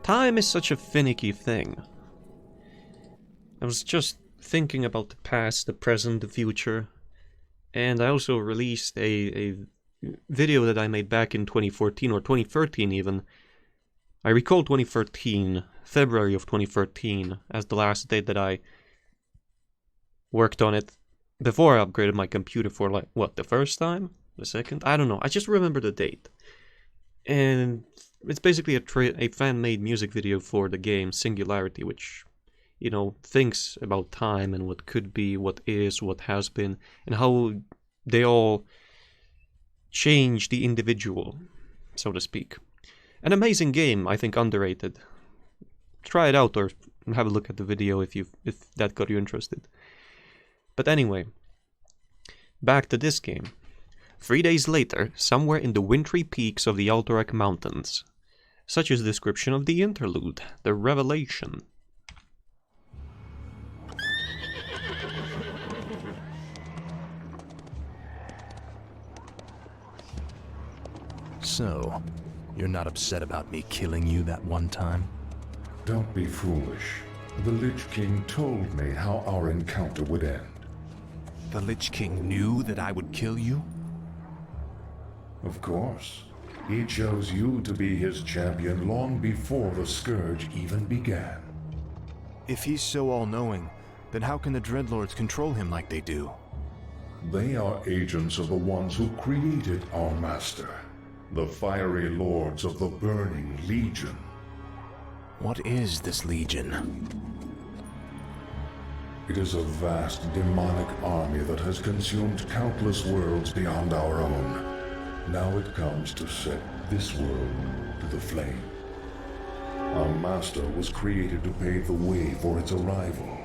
Time is such a finicky thing. I was just thinking about the past, the present, the future, and I also released a video that I made back in 2014 or 2013 even. I recall 2013, February of 2013, as the last date that I worked on it before I upgraded my computer for, like, what, the first time? The second? I don't know, I just remember the date. And it's basically a fan-made music video for the game Singularity, which, you know, thinks about time and what could be, what is, what has been, and how they all change the individual, so to speak. An amazing game, I think underrated. Try it out or have a look at the video if that got you interested. But anyway, back to this game. 3 days later, somewhere in the wintry peaks of the Alterac Mountains. Such is the description of the interlude, the revelation. So, you're not upset about me killing you that one time? Don't be foolish. The Lich King told me how our encounter would end. The Lich King knew that I would kill you? Of course. He chose you to be his champion long before the Scourge even began. If he's so all-knowing, then how can the Dreadlords control him like they do? They are agents of the ones who created our master, the fiery lords of the Burning Legion. What is this Legion? It is a vast demonic army that has consumed countless worlds beyond our own. Now it comes to set this world to the flame. Our master was created to pave the way for its arrival.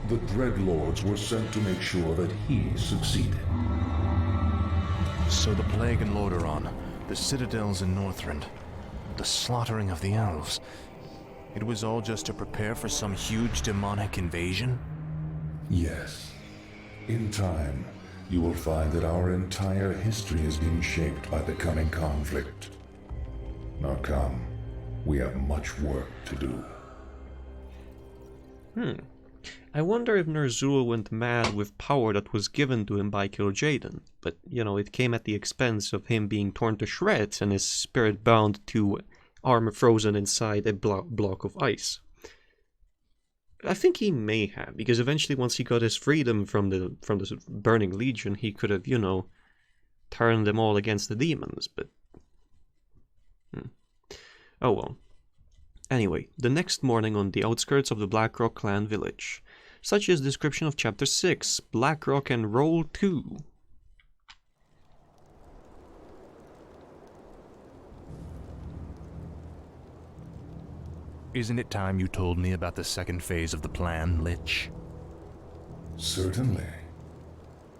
The Dreadlords were sent to make sure that he succeeded. So the Plague in Lordaeron, the citadels in Northrend, the slaughtering of the elves, it was all just to prepare for some huge demonic invasion? Yes. In time, you will find that our entire history is being shaped by the coming conflict. Now come, we have much work to do. I wonder if Ner'zhul went mad with power that was given to him by Kil'jaeden, but, you know, it came at the expense of him being torn to shreds and his spirit bound to armor frozen inside a block of ice. I think he may have, because eventually once he got his freedom from the Burning Legion, he could have, you know, turned them all against the demons, but... Oh well. Anyway, the next morning on the outskirts of the Blackrock clan village. Such is description of Chapter 6, Blackrock and Roll 2. Isn't it time you told me about the second phase of the plan, Lich? Certainly.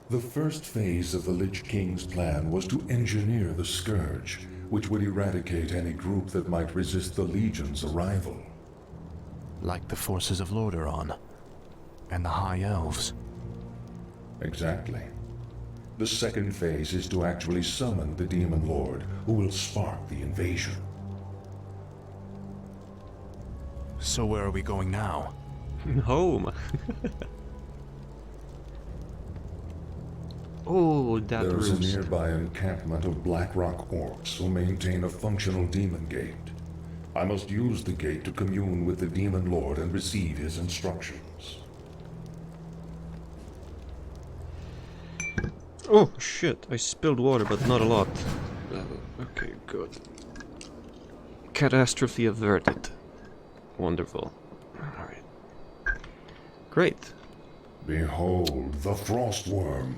The first phase of the Lich King's plan was to engineer the Scourge, which would eradicate any group that might resist the Legion's arrival. Like the forces of Lordaeron and the High Elves. Exactly. The second phase is to actually summon the Demon Lord, who will spark the invasion. So where are we going now? Home. Oh, that There is a roost. nearby encampment of Blackrock orcs who maintain a functional demon gate. I must use the gate to commune with the Demon Lord and receive his instructions. Oh, shit. I spilled water, but not a lot. Okay, good. Catastrophe averted. Wonderful. Alright. Great. Behold, the Frostworm.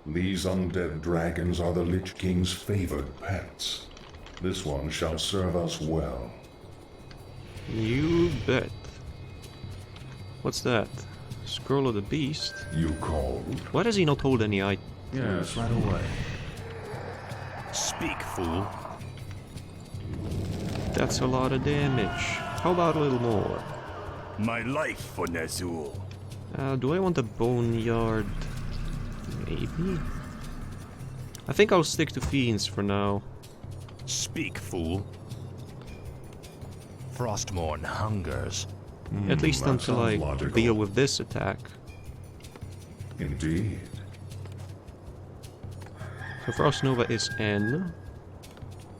These undead dragons are the Lich King's favored pets. This one shall serve us well. You bet. What's that? Scroll of the Beast? You called? Why does he not hold any eye? Yes, right away. Speak, fool. That's a lot of damage. How about a little more? My life for Ner'zhul. Do I want a boneyard? Maybe? I think I'll stick to fiends for now. Speak, fool. Frostmourne hungers. At least that until I sounds logical. deal with this attack. Indeed. So Frost Nova is N.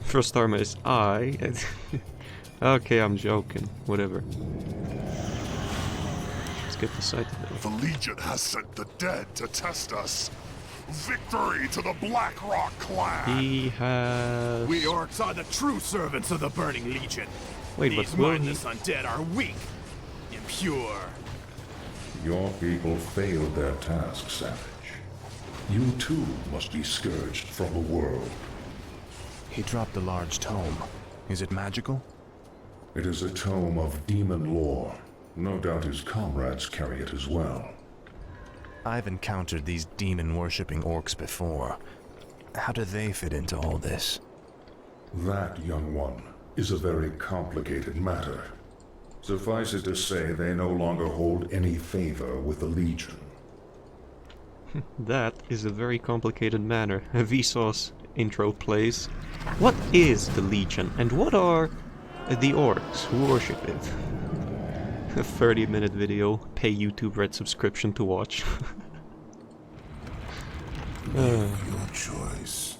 Frost Armor is I. Okay, I'm joking. Whatever. Let's get the sight of it. The Legion has sent the dead to test us. Victory to the Blackrock clan! He has... We orcs are the true servants of the Burning Legion. Wait, but These will he... mindless undead are weak, impure. Your people failed their task, Savage. You too must be scourged from the world. He dropped a large tome. Is it magical? It is a tome of demon lore. No doubt his comrades carry it as well. I've encountered these demon-worshipping orcs before. How do they fit into all this? That, young one, is a very complicated matter. Suffice it to say, they no longer hold any favor with the Legion. That is a very complicated matter. Vsauce intro plays. What is the Legion, and what are the orcs who worship it? A 30-minute video, pay YouTube Red subscription to watch. Your choice.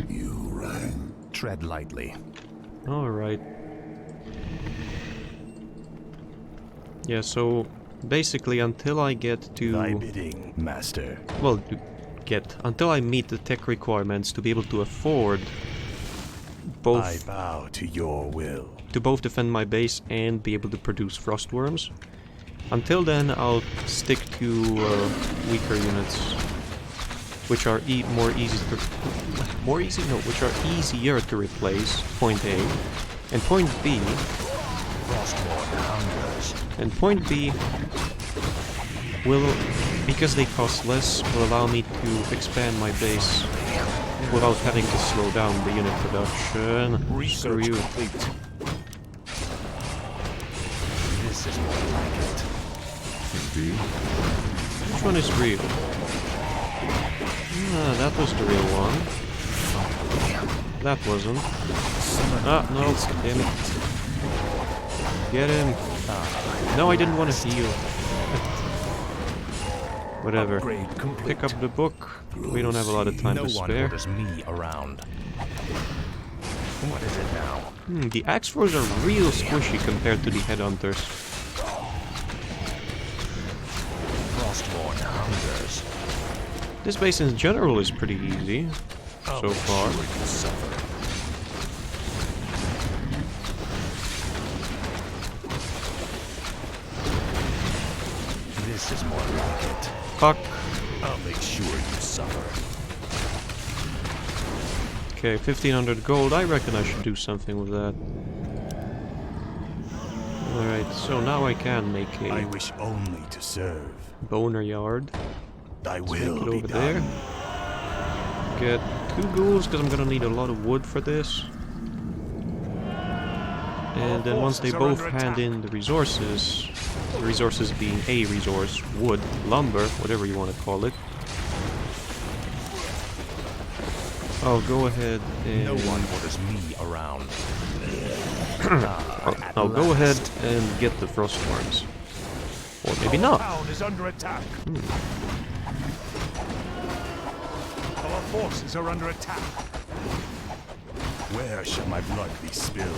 You rang. Tread lightly. Alright. Yeah, so basically until I get to... Thy bidding, master. Well, until I meet the tech requirements to be able to afford both... I bow to your will. To both defend my base and be able to produce frost worms. Until then, I'll stick to weaker units, which are which are easier to replace. Point A, and point B. Frostmourne hungers. And point B will, because they cost less, will allow me to expand my base without having to slow down the unit production. Screw you. Complete. This is more like it. Indeed. Which one is real? Ah, that was the real one. That wasn't. Ah, no, damn it. Get him. No, I didn't want to heal. Whatever. Upgrade complete. Pick up the book. We don't have a lot of time No to one spare. orders me around. What is it now? The axe throws are real squishy compared to the headhunters. Frostmourne hungers. This base in general is pretty easy so far. Sure you suffer. This is more like it. Fuck. I'll make sure you suffer. Okay, 1500 gold. I reckon I should do something with that. Alright, so now I can make I a wish only to serve. boner yard. Thy Let's will make it be over done. there. Get 2 ghouls, because I'm gonna need a lot of wood for this. And then once they both hand in the resources being a resource, wood, lumber, whatever you want to call it, I'll go ahead and... No one orders me around. I'll go ahead and get the frost worms. Or maybe Our not. town is under attack. Our forces are under attack. Where shall my blood be spilled?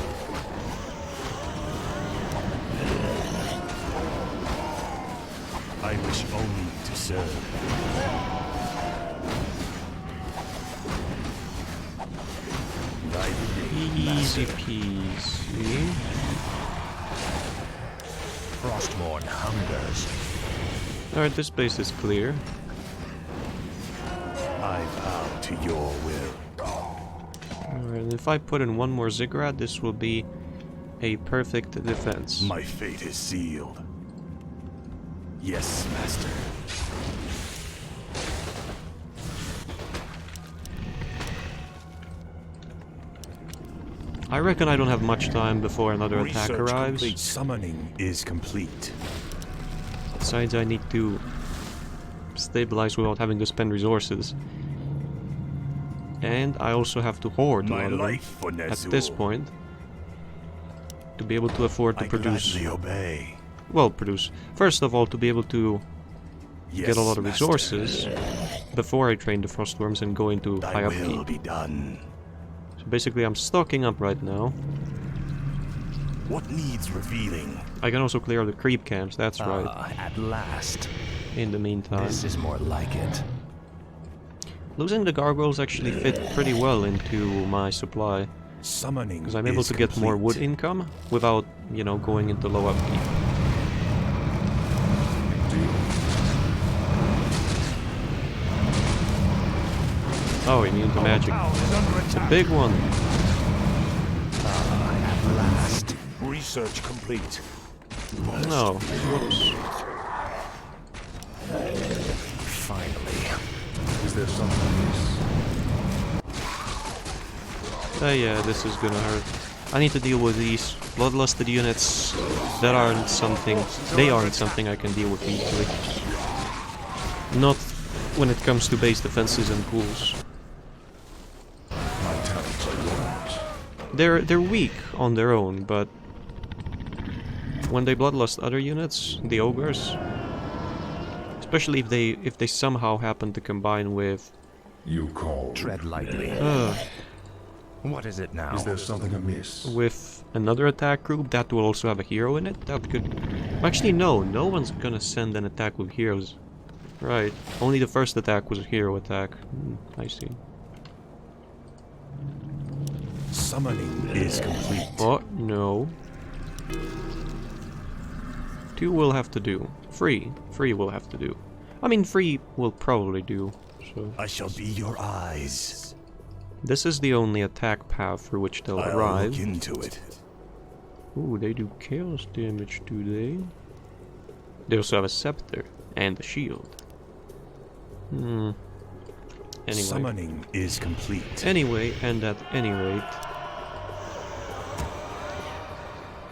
I wish only to serve. Thy bidding, Easy master. peasy. Frostmourne hungers. Alright, this base is clear. I bow to your will. Alright, and if I put in one more ziggurat, this will be a perfect defense. My fate is sealed. Yes, master. I reckon I don't have much time before another attack Research arrives. complete. Summoning is complete. Besides, I need to stabilize without having to spend resources. And I also have to hoard a My lot of them life for at this Nezul. point to be able to afford to I produce. gladly obey. Well, produce. First of all, to be able to Yes, get a lot of master. resources before I train the frostworms and go into Thy high will upkeep. be done. So basically, I'm stocking up right now. What needs revealing? I can also clear the creep camps. That's right. At last. In the meantime, This is more like it. losing the gargoyles actually fit pretty well into my supply. Summoning Because I'm able is to get more wood complete. income without, you know, going into low upkeep. Oh, immune to magic. Town is under It's a attack. big one. At last. Research complete. No. Whoops. Finally. Is there something amiss? Yeah, this is gonna hurt. I need to deal with these bloodlusted units that aren't something. They aren't something I can deal with easily. Not when it comes to base defenses and ghouls. My talents are yours. They're weak on their own, but when they bloodlust other units, the ogres, especially if they somehow happen to combine with You called. Tread lightly. What is it now? Is there something amiss? with another attack group that will also have a hero in it, that could... Actually, no one's gonna send an attack with heroes. Right, only the first attack was a hero attack. I see. Summoning is complete. Oh, no. 2 will have to do. 3 will have to do. I mean, 3 will probably do, so... I shall be your eyes. This is the only attack path through which they'll I'll arrive. look into it. Ooh, they do chaos damage, do they? They also have a scepter and a shield. Anyway. Summoning is complete. Anyway, and at any rate...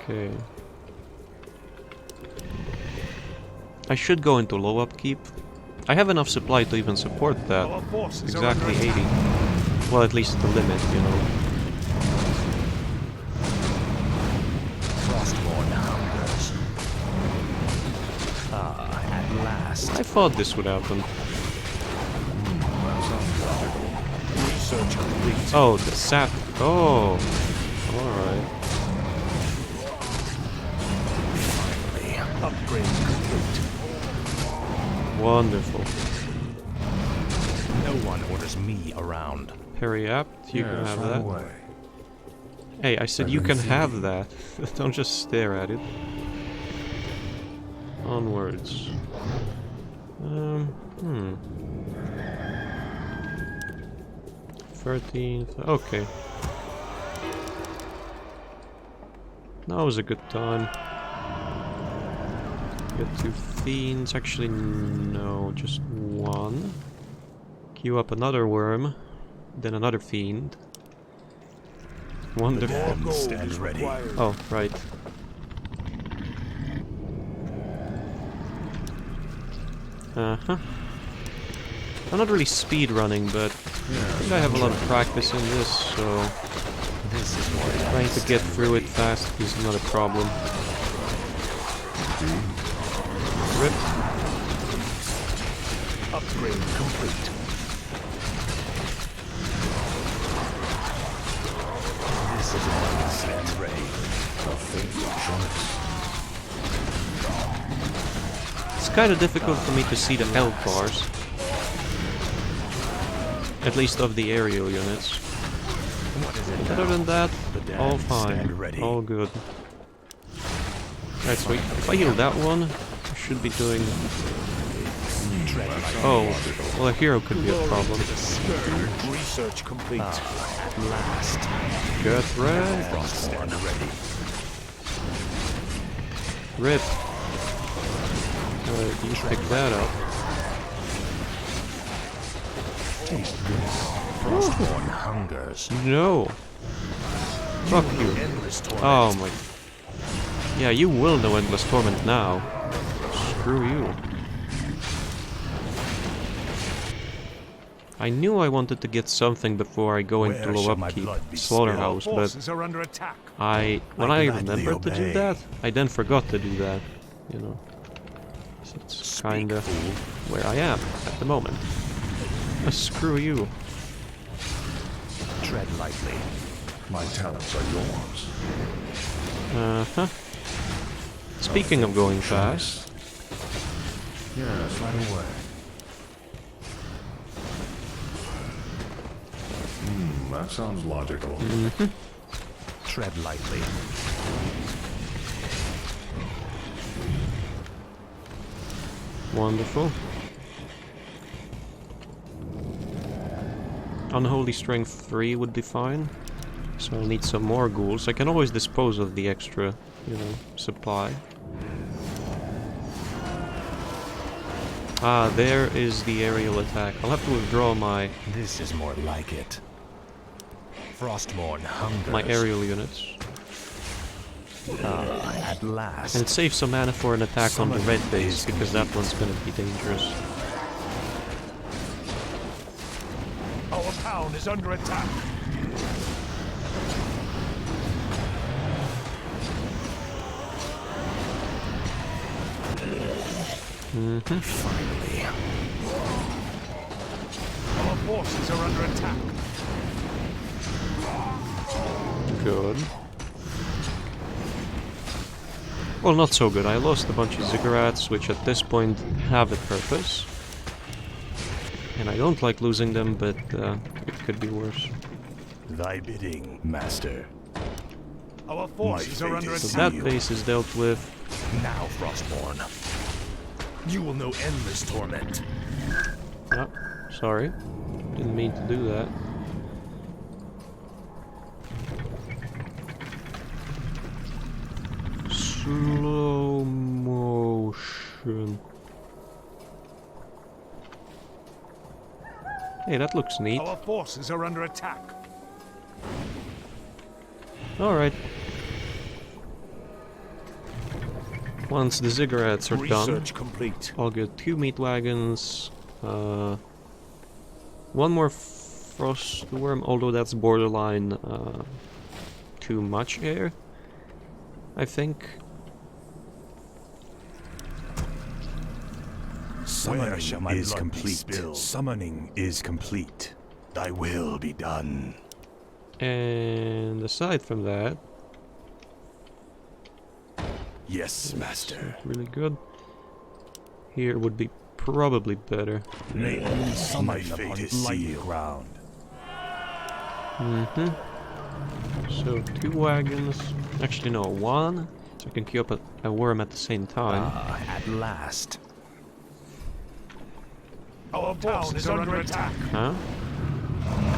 Okay. I should go into low upkeep. I have enough supply to even support that. Our forces are Exactly under 80. attack. Well, at least the limit, you know. Frostborn hungers. At last. I thought this would happen. Research complete. Oh, the sap. Oh, alright. Finally. Upgrade complete. Wonderful. No one orders me around. Parry apt, you can Yes, have right that. away. Hey, I said I've you been can have thinking. that. Don't just stare at it. Onwards. 13th. Okay. Now is a good time. Get 2 fiends. Actually, no, just 1. Queue up another worm, then another fiend. Wonderful. Dead stand ready. Oh, right. Uh-huh. I'm not really speed running, but I think I have a lot of practice in this, so This is more trying to get through it fast is not a problem. Rip. upgrade complete. This is more stand ready. A faithful choice. It's kind of difficult for me to see the health bars. At least of the aerial units. What is it Other now? than that, The all dead fine. stand ready. All good. Right, so if I heal that one, I should be doing... Tread lightly. Oh, well, a hero could be a problem. Research complete. At last. Get wrecked. Frostborn ready. Rip. You pick that up. Taste this. Frostborn hungers. No. Fuck you. Endless torment. Oh my... Yeah, you will know Endless Torment now. Screw you. I knew I wanted to get something before I go into low upkeep slaughterhouse, but Forces are under attack. when I gladly remembered to do obey. that, I then forgot to do that, you know. So it's kinda where I am at the moment. Screw you. Tread lightly. My talents are yours. Uh-huh. Speaking of going fast, Yes, right away. That sounds logical. Tread lightly. wonderful. Unholy Strength 3 would be fine. So I'll need some more ghouls. I can always dispose of the extra, you know, supply. Ah, there is the aerial attack. I'll have to withdraw my This is more like it. Frostmourne hungers. my aerial units. At last. And it saves some mana for an attack on the red base, because that one's gonna be dangerous. Our town is under attack. Finally. Our forces are under attack. Good. Well, not so good. I lost a bunch of ziggurats, which at this point have a purpose. And I don't like losing them, but it could be worse. Thy bidding, master. Our forces are under So attack. that base is dealt with. Now, Frostmourne. You will know endless torment. Oh, sorry. Didn't mean to do that. Slow motion. Hey, that looks neat. Our forces are under attack. Alright. Once the ziggurats are done, Research complete. I'll get 2 meat wagons, 1 more frost worm, although that's borderline too much air, I think. Summoning is complete. Summoning is complete. Thy will be done. And aside from that, Yes, master. really good. Here would be probably better. My fate is sealed. Ground. So 2 wagons, actually no, 1, so I can queue up a worm at the same time. At last. Our town is under attack. Huh?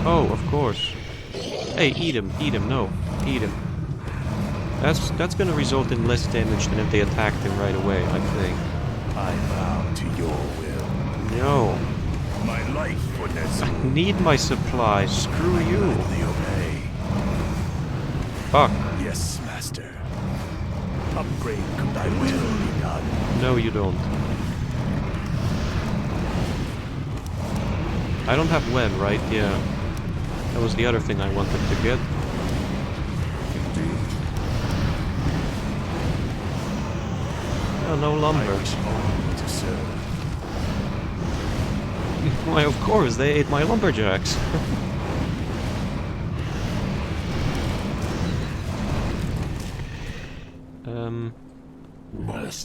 Oh, of course. Hey, eat him, no, eat him. That's gonna result in less damage than if they attacked him right away, I think. I bow to your will. No. My life for I need my supplies, screw you. Gladly obey. Fuck. Yes, master. Upgrade. Thy will be done. No, you don't. I don't have web, right? Yeah. That was the other thing I wanted to get. Oh, no lumber. Only to serve. Why, of course, they ate my lumberjacks.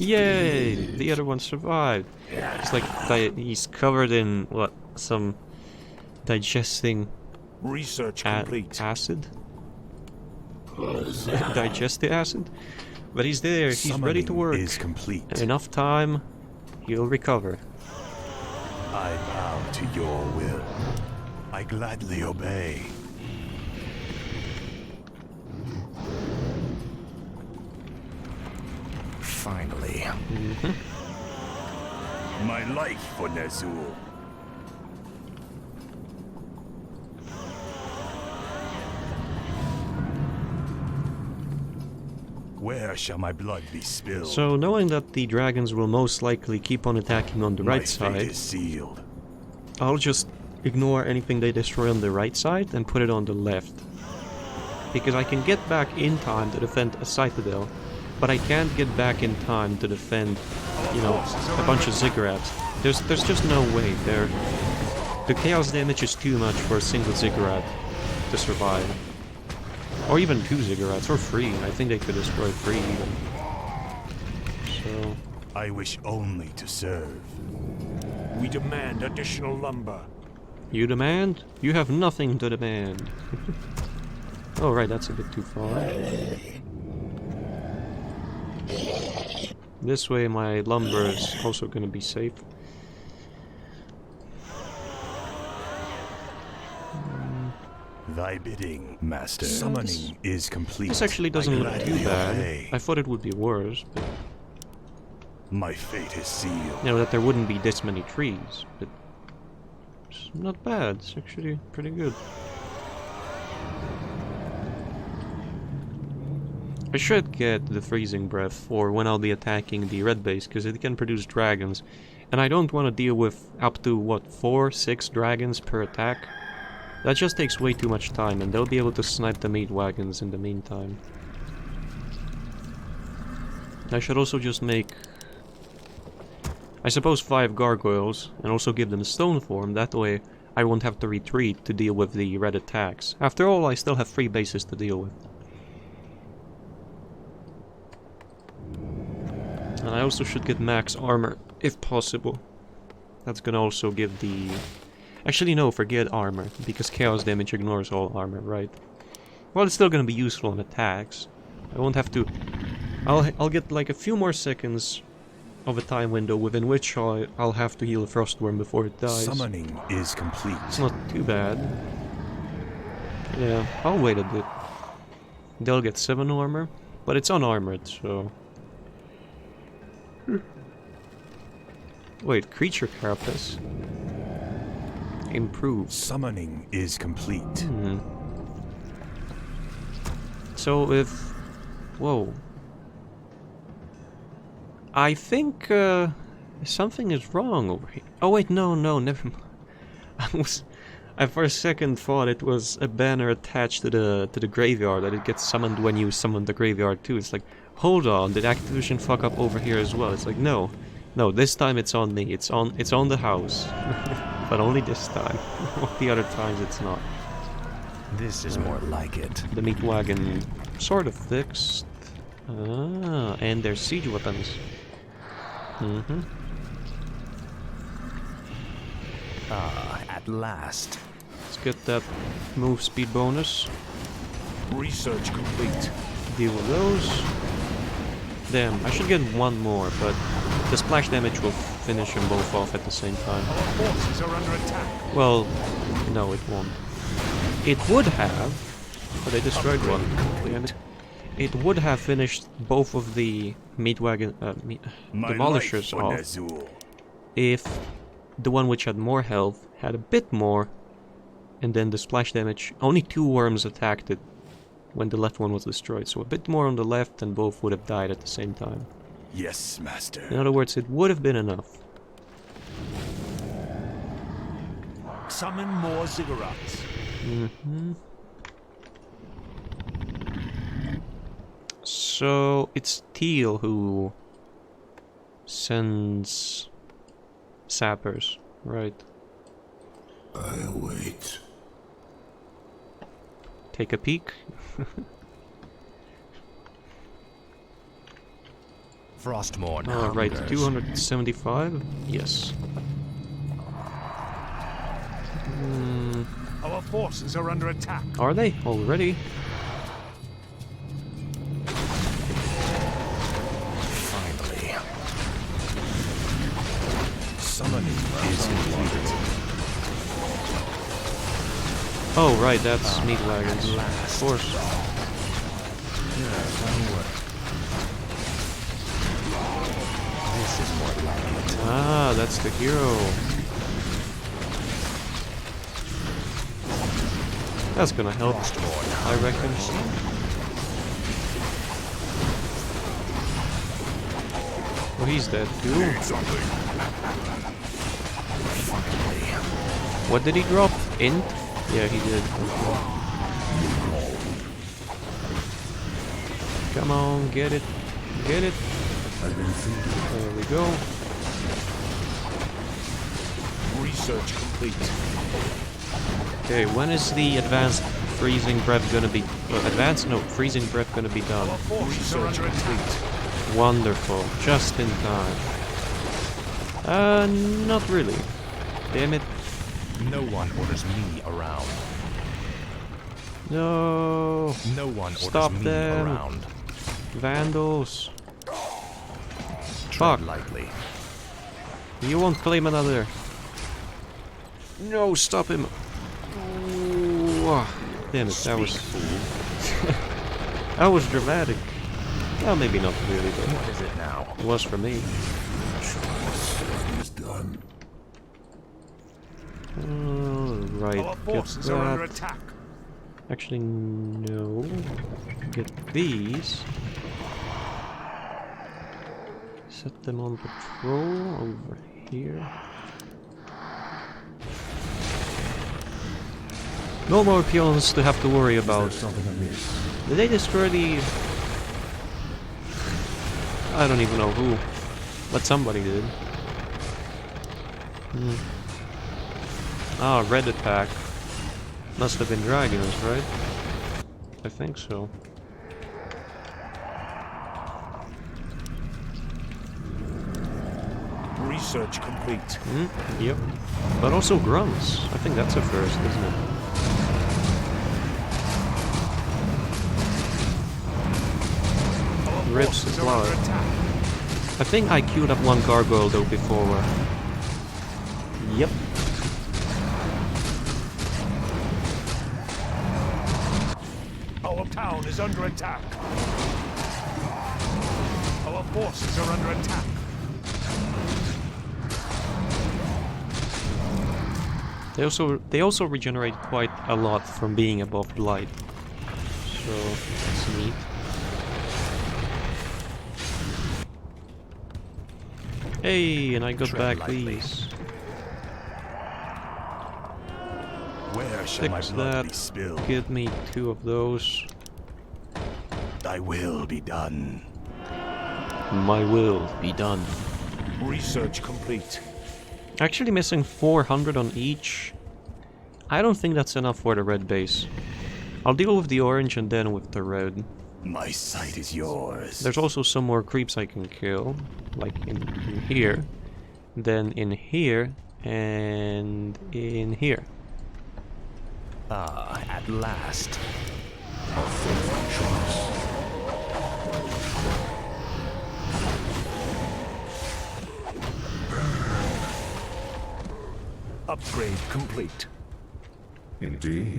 Yay! The other one survived. It's like he's covered in, what, some digesting Research complete. acid? Digestive acid? But he's there, he's ready to work. Is complete. Enough time, he'll recover. I bow to your will. I gladly obey. Finally. My life for Ner'zhul. Where shall my blood be spilled? So, knowing that the dragons will most likely keep on attacking on the My right fate side, is sealed. I'll just ignore anything they destroy on the right side and put it on the left. Because I can get back in time to defend a citadel, but I can't get back in time to defend, you know, a bunch of ziggurats. There's just no way. The chaos damage is too much for a single ziggurat to survive. Or even 2 ziggurats, or 3. I think they could destroy 3 even. So... I wish only to serve. We demand additional lumber. You demand? You have nothing to demand. Oh right, that's a bit too far. This way my lumber is also gonna be safe. Thy bidding, Master. Summoning is complete. This actually doesn't look too bad. I thought it would be worse, but... My fate is sealed. You know, that there wouldn't be this many trees, but... It's not bad, it's actually pretty good. I should get the freezing breath for when I'll be attacking the red base, because it can produce dragons. And I don't want to deal with up to, what, 4-6 dragons per attack? That just takes way too much time, and they'll be able to snipe the meat wagons in the meantime. I should also just make, I suppose, 5 gargoyles, and also give them stone form. That way I won't have to retreat to deal with the red attacks. After all, I still have 3 bases to deal with. And I also should get max armor, if possible. That's gonna also give the... Actually no, forget armor, because chaos damage ignores all armor, right? Well, it's still gonna be useful in attacks. I won't have to... I'll get like a few more seconds of a time window within which I'll have to heal a frostworm before it dies. Summoning is complete. It's not too bad. Yeah, I'll wait a bit. They'll get 7 armor, but it's unarmored, so... Wait, creature carapace. Improved. Summoning is complete. So if... Whoa. I think something is wrong over here. Oh wait, no, never mind. I for a second thought it was a banner attached to the graveyard, that it gets summoned when you summon the graveyard too. It's like, hold on, did Activision fuck up over here as well? It's like, no, this time it's on me. It's on the house. But only this time. All the other times it's not. This is more like it. The meat wagon sort of fixed. Ah, and there's siege weapons. Ah, at last. Let's get that move speed bonus. Research complete. Deal with those. Damn, I should get 1 more, but the splash damage will finish them both off at the same time. Our forces are under attack. Well, no, it won't. It would have, but I destroyed one. Damn it. It would have finished both of the meat wagon demolishers off if the one which had more health had a bit more, and then the splash damage. Only 2 worms attacked it when the left one was destroyed, so a bit more on the left, and both would have died at the same time. Yes, Master. In other words, it would have been enough. Summon more ziggurats. So it's Teal who sends sappers, right? I wait. Take a peek. Frostmourne. Oh, right, 275? Yes. Our forces are under attack. Are they already? Finally. Summoning is complete. Oh, right, that's meat wagons. Of course. This is more like it. Ah, that's the hero. That's gonna help, I reckon. Oh, he's dead too. What did he drop? Int? Yeah, he did. Come on, get it. Get it. There we go. Research complete. Okay, when is the advanced freezing breath gonna be... freezing breath gonna be done? Research complete. Wonderful. Just in time. Not really. Damn it. No one orders me around. No. No one Stop orders me them. around. Vandals. Tread Fuck. lightly. You won't claim another. No, stop him. Ooh. Damn it, that was... that was dramatic. Well, maybe not really, but What is it now? it was for me. Is done. Right, Our get forces are under that. attack. Actually, no. Get these. Set them on patrol over here. No more peons to have to worry about. Something amiss. Did they destroy the... I don't even know who. But somebody did. Ah, red attack. Must have been dragons, right? I think so. Research complete. Yep. But also grunts. I think that's a first, isn't it? Our Rips forces the are under blood. attack. I think I queued up one gargoyle though before. Yep. Our town is under attack. Our forces are under attack. They also regenerate quite a lot from being above blight. So that's neat. Hey, and I got Tread back lightly. these. Where shall my Fix blood that. be spilled? Give me 2 of those. Thy will be done. My will be done. Research complete. Actually missing 400 on each. I don't think that's enough for the red base. I'll deal with the orange and then with the red. My sight is yours. There's also some more creeps I can kill. Like in here. Then in here. And in here. Ah, at last. Upgrade complete. Indeed.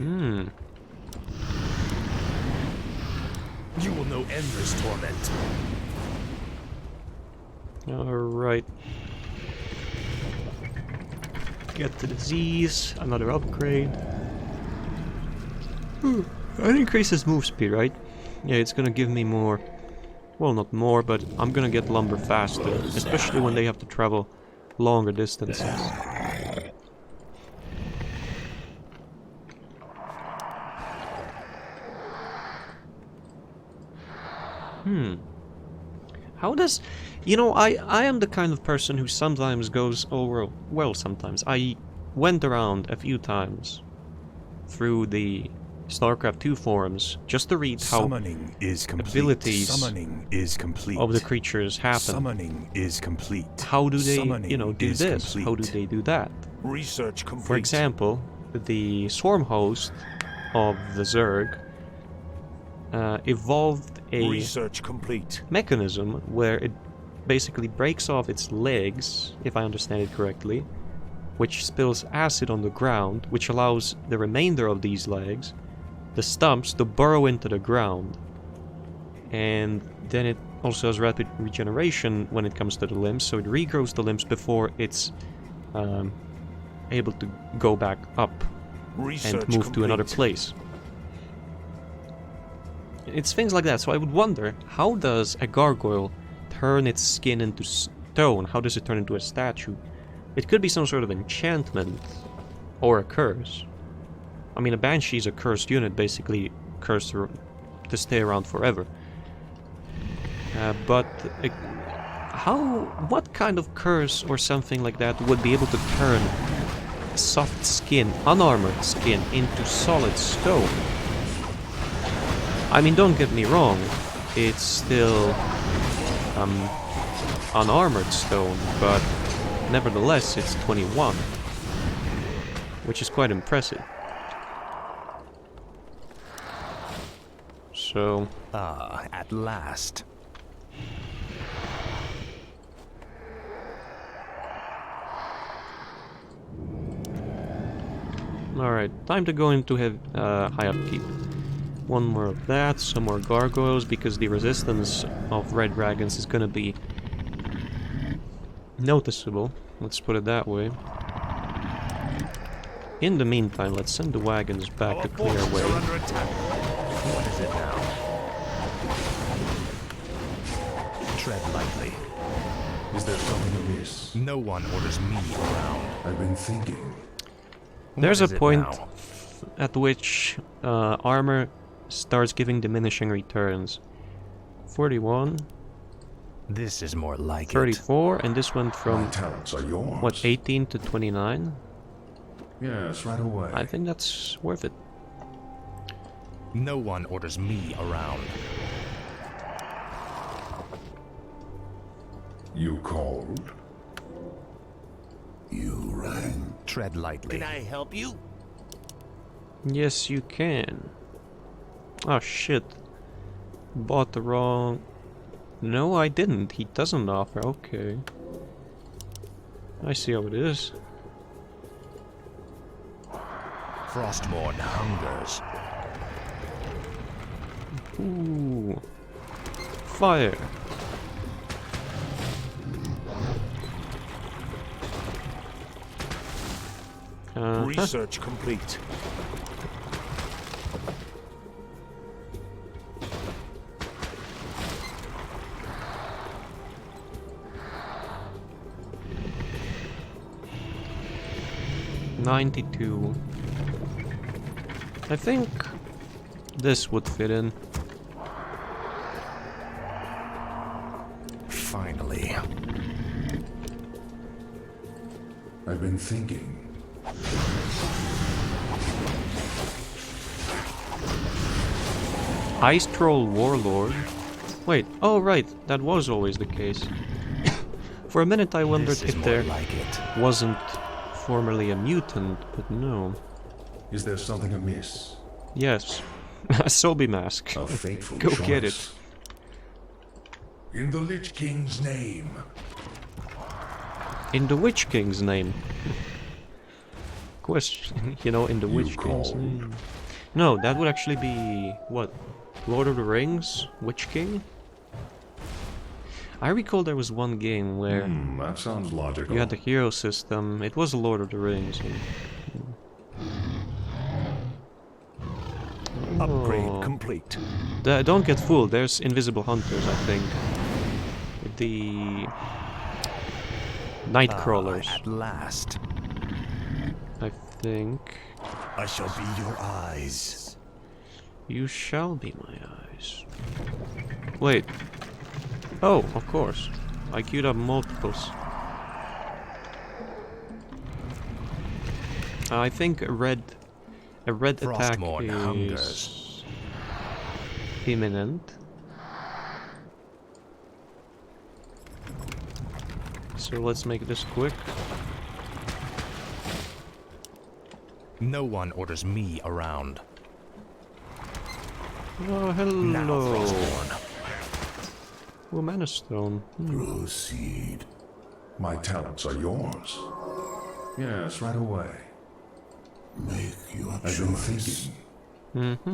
You will know endless torment. Alright. Get the disease. Another upgrade. That increases move speed, right? Yeah, it's gonna give me more. Well, not more, but I'm gonna get lumber faster. Especially when they have to travel longer distances. How does... You know, I am the kind of person who sometimes goes over... Well, sometimes. I went around a few times through the StarCraft 2 forums just to read how Summoning is complete. abilities Summoning is complete. of the creatures happen. Summoning is complete. How do they, Summoning you know, do is this? complete. How do they do that? Research complete. For example, the swarm host of the Zerg evolved a Research complete. mechanism where it basically breaks off its legs, if I understand it correctly, which spills acid on the ground, which allows the remainder of these legs, the stumps, to burrow into the ground. And then it also has rapid regeneration when it comes to the limbs, so it regrows the limbs before it's able to go back up Research and move complete. to another place. It's things like that, so I would wonder, how does a gargoyle turn its skin into stone? How does it turn into a statue? It could be some sort of enchantment, Or a curse. I mean, a Banshee is a cursed unit, basically cursed to stay around forever. But what kind of curse or something like that would be able to turn soft skin, unarmored skin, into solid stone? I mean, don't get me wrong, it's still unarmored stone, but nevertheless it's 21, which is quite impressive. So... Ah, at last. Alright, time to go into high upkeep. One more of that, some more gargoyles, because the resistance of red dragons is gonna be noticeable, let's put it that way. In the meantime, let's send the wagons back to clear away. What is it now? Tread lightly. Is there something amiss? No one orders me around. I've been thinking. There's a point at which armor starts giving diminishing returns. 41. This is more like 34, and this went from, My talents are yours. what, 18 to 29? Yes, right away. I think that's worth it. No one orders me around. You called? You rang. Tread lightly. Can I help you? Yes, you can. Oh shit. Bought the wrong... No, I didn't. He doesn't offer. Okay. I see how it is. Frostmourne hungers. Ooh. Fire. Research complete. $92. I think this would fit in. Finally. I've been thinking. Ice Troll Warlord? Wait, oh right, that was always the case. For a minute I wondered if there wasn't formerly a mutant, but no. Is there something amiss? Yes. A Sobi mask. A fateful Go choice. get it. In the Lich King's name. In the Witch King's name. Question, you know, in the Witch King's name. No, that would actually be, what? Lord of the Rings? Witch King? I recall there was one game where That sounds logical. you had the hero system. It was Lord of the Rings. Upgrade complete. Don't get fooled, there's invisible hunters, I think. The... Nightcrawlers, At last. I think. I shall be your eyes. You shall be my eyes. Wait. Oh, of course. I queued up multiples. I think a red attack is imminent. So let's make this quick. No one orders me around. Oh, hello. Now, Frostmourne. Oh, Mana Stone. Proceed. My talents are yours. Yes, right away. Make your I've been thinking. Mm-hmm.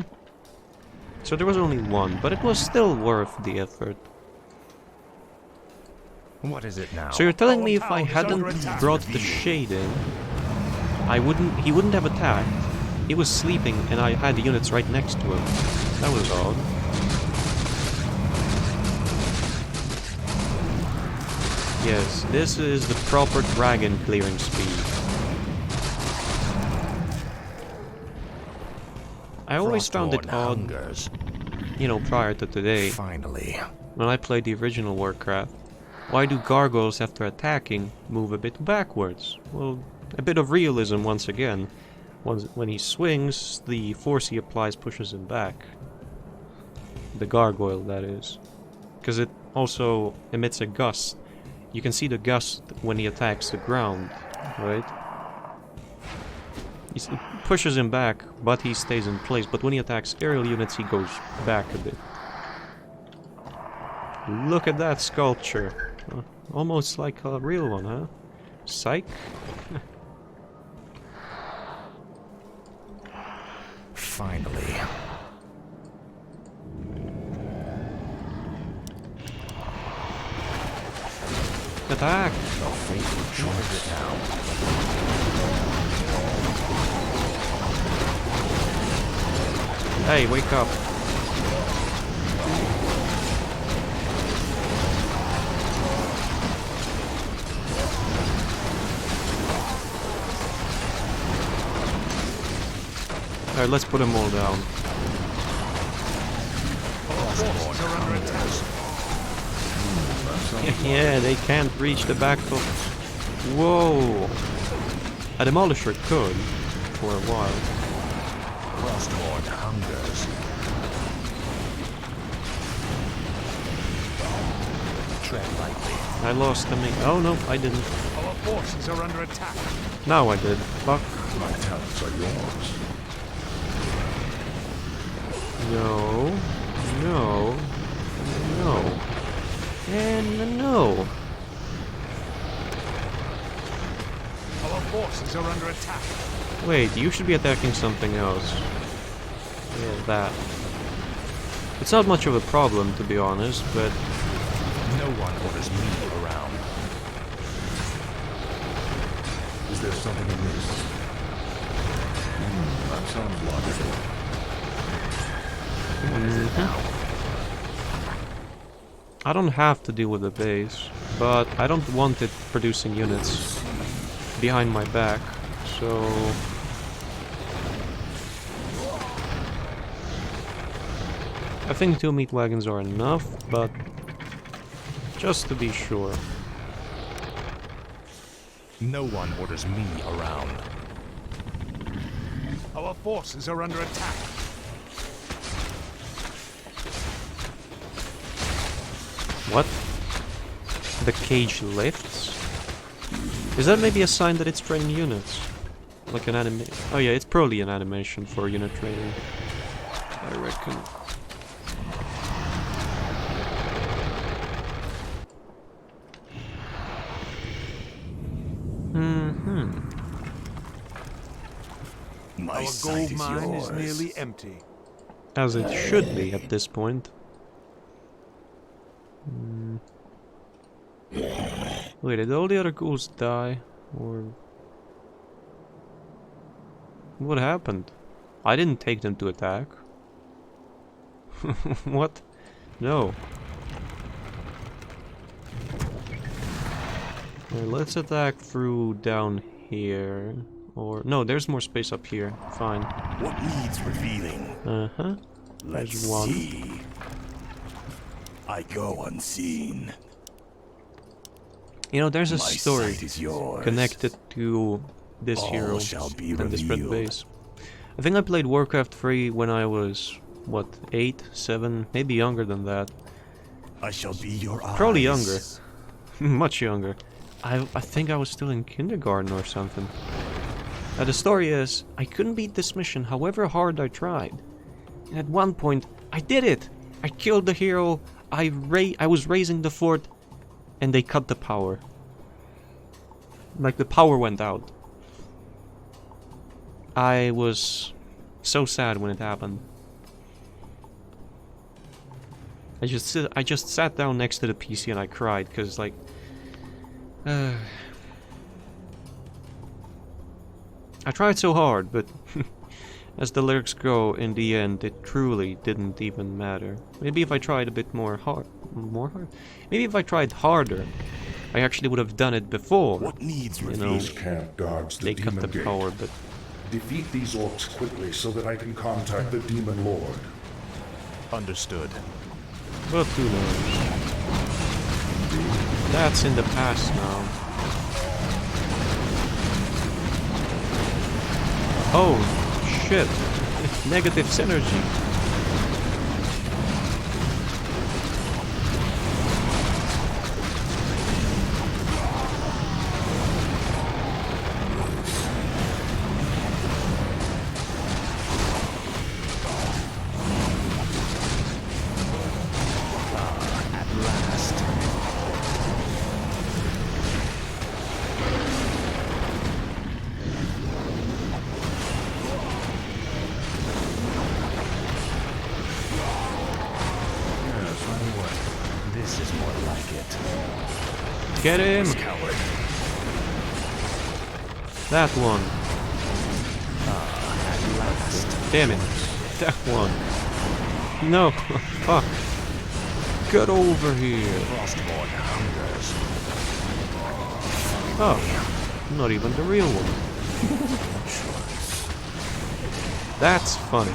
So there was only one, but it was still worth the effort. What is it now? So you're telling me if Our I town is hadn't under attack. brought the shade in, he wouldn't have attacked. He was sleeping and I had the units right next to him. That was odd. Yes, this is the proper dragon clearing speed. I always found it odd, you know, prior to today, Finally. when I played the original Warcraft. Why do gargoyles, after attacking, move a bit backwards? Well, a bit of realism once again. When he swings, the force he applies pushes him back. The gargoyle, that is. Because it also emits a gust. You can see the gust when he attacks the ground, right? It pushes him back, but he stays in place. But when he attacks aerial units, he goes back a bit. Look at that sculpture. Almost like a real one, huh? Psych? Finally. Attack! The faithful choice now. Hey, wake up. Alright, let's put them all down. Yeah, they can't reach the backfoot. Whoa! A demolisher could, for a while. Frostborn hungers. Tread lightly. I lost them. Oh no, I didn't. Our forces are under attack. Now I did. Fuck. My talents are yours. No. No. No. And no. Our forces are under attack. Wait, you should be attacking something else. Yeah, that. It's not much of a problem, to be honest, but... No one orders me around. Is there something amiss? That sounds logical. What is it now? I don't have to deal with the base, but I don't want it producing units behind my back, so... I think 2 meat wagons are enough, but just to be sure. No one orders me around. Our forces are under attack. What? The cage lifts? Is that maybe a sign that it's training units? Like an anime? Oh yeah, it's probably an animation for unit training, I reckon. Our gold mine is nearly empty. As it should be at this point. Wait, did all the other ghouls die? Or... what happened? I didn't take them to attack. What? No. Well, let's attack through down here. Or... no, there's more space up here. Fine. What needs revealing? Uh-huh. Let's There's one. see. I go unseen. You know, there's a My story sight is yours. connected to this All hero shall be and this red revealed. base. I think I played Warcraft 3 when I was, what, 8, 7, maybe younger than that. I shall be your eyes. Probably younger. Much younger. I think I was still in kindergarten or something. Now the story is, I couldn't beat this mission however hard I tried. And at one point, I did it! I killed the hero, I was raising the fort, and they cut the power. Like, the power went out. I was so sad when it happened. I just sat down next to the PC and I cried, because, like... I tried so hard, but... as the lyrics go, in the end, it truly didn't even matter. Maybe if I tried a bit more hard... Maybe if I tried harder, I actually would have done it before. What needs You know, revealing? This camp guards the they cut demon the gate. power, but... Defeat these orcs quickly so that I can contact the Demon Lord. Understood. But who knows? That's in the past now. Oh, shit. Negative synergy. Get him! That one. At last. Damn it. That one. No. Fuck. Get over here. Oh. Not even the real one. That's funny.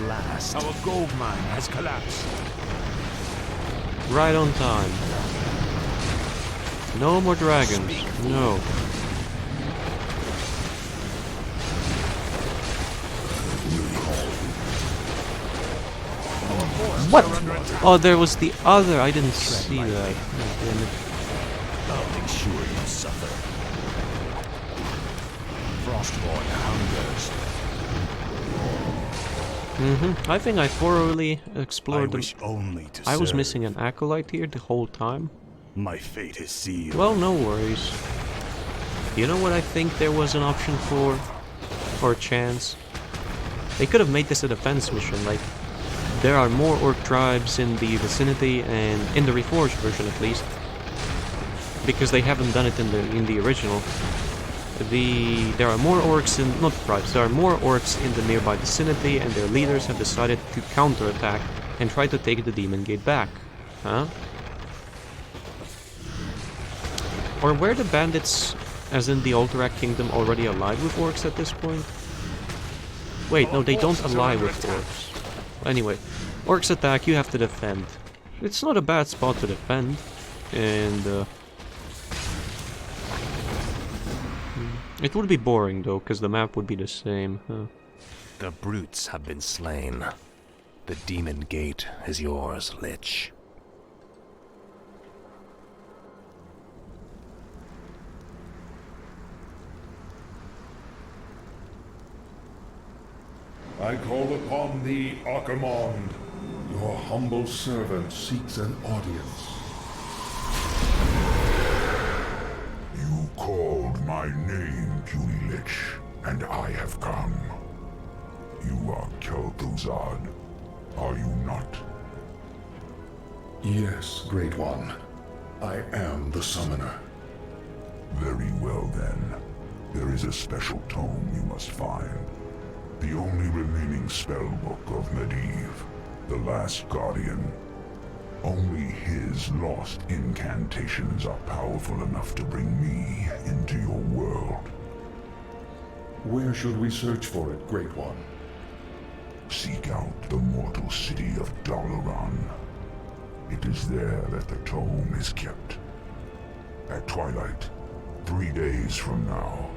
Last. Our gold mine has collapsed. Right on time. No more dragons. No. What? Oh, there was the other. I didn't see that. Oh, damn it. I'll make sure you suffer. Frostborn hungers. I think I thoroughly explored I wish only to I was serve. missing an acolyte here the whole time. My fate is sealed. Well, no worries. You know what I think there was an option for? Or a chance? They could have made this a defense mission, like... There are more orc tribes in the vicinity, and in the Reforged version at least. Because they haven't done it in the original. There are more orcs in... not tribes, there are more orcs in the nearby vicinity, and their leaders have decided to counterattack and try to take the Demon Gate back. Huh? Or were the bandits, as in the Alterac Kingdom, already allied with orcs at this point? Wait, no, they don't ally with orcs. Anyway, orcs attack, you have to defend. It's not a bad spot to defend, and it would be boring though, because the map would be the same. Huh? The brutes have been slain. The Demon Gate is yours, Lich. I call upon thee, Archimonde. Your humble servant seeks an audience. You called my name, puny Lich, and I have come. You are Kel'Thuzad, are you not? Yes, Great One. I am the summoner. Very well then. There is a special tome you must find. The only remaining spellbook of Medivh, the Last Guardian. Only his lost incantations are powerful enough to bring me into your world. Where should we search for it, Great One? Seek out the mortal city of Dalaran. It is there that the tome is kept. At twilight, 3 days from now,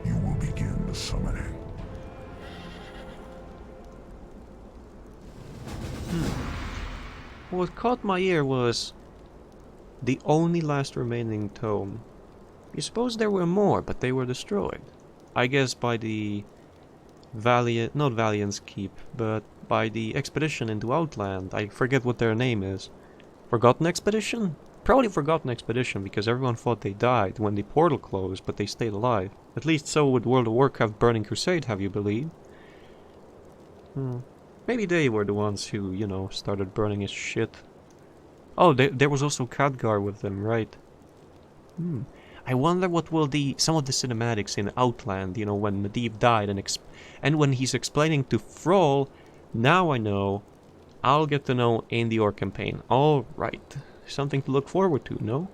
you will begin the summoning. What caught my ear was the only last remaining tome. You suppose there were more, but they were destroyed. I guess by the not Valiant's Keep, but by the expedition into Outland. I forget what their name is. Forgotten Expedition? Probably Forgotten Expedition, because everyone thought they died when the portal closed, but they stayed alive. At least so would World of Warcraft Burning Crusade have you believe. Maybe they were the ones who, you know, started burning his shit. Oh, there was also Khadgar with them, right? I wonder what will some of the cinematics in Outland, you know, when Medivh died and when he's explaining to Thrall, now I know, I'll get to know in the Orc campaign. Alright, something to look forward to, no?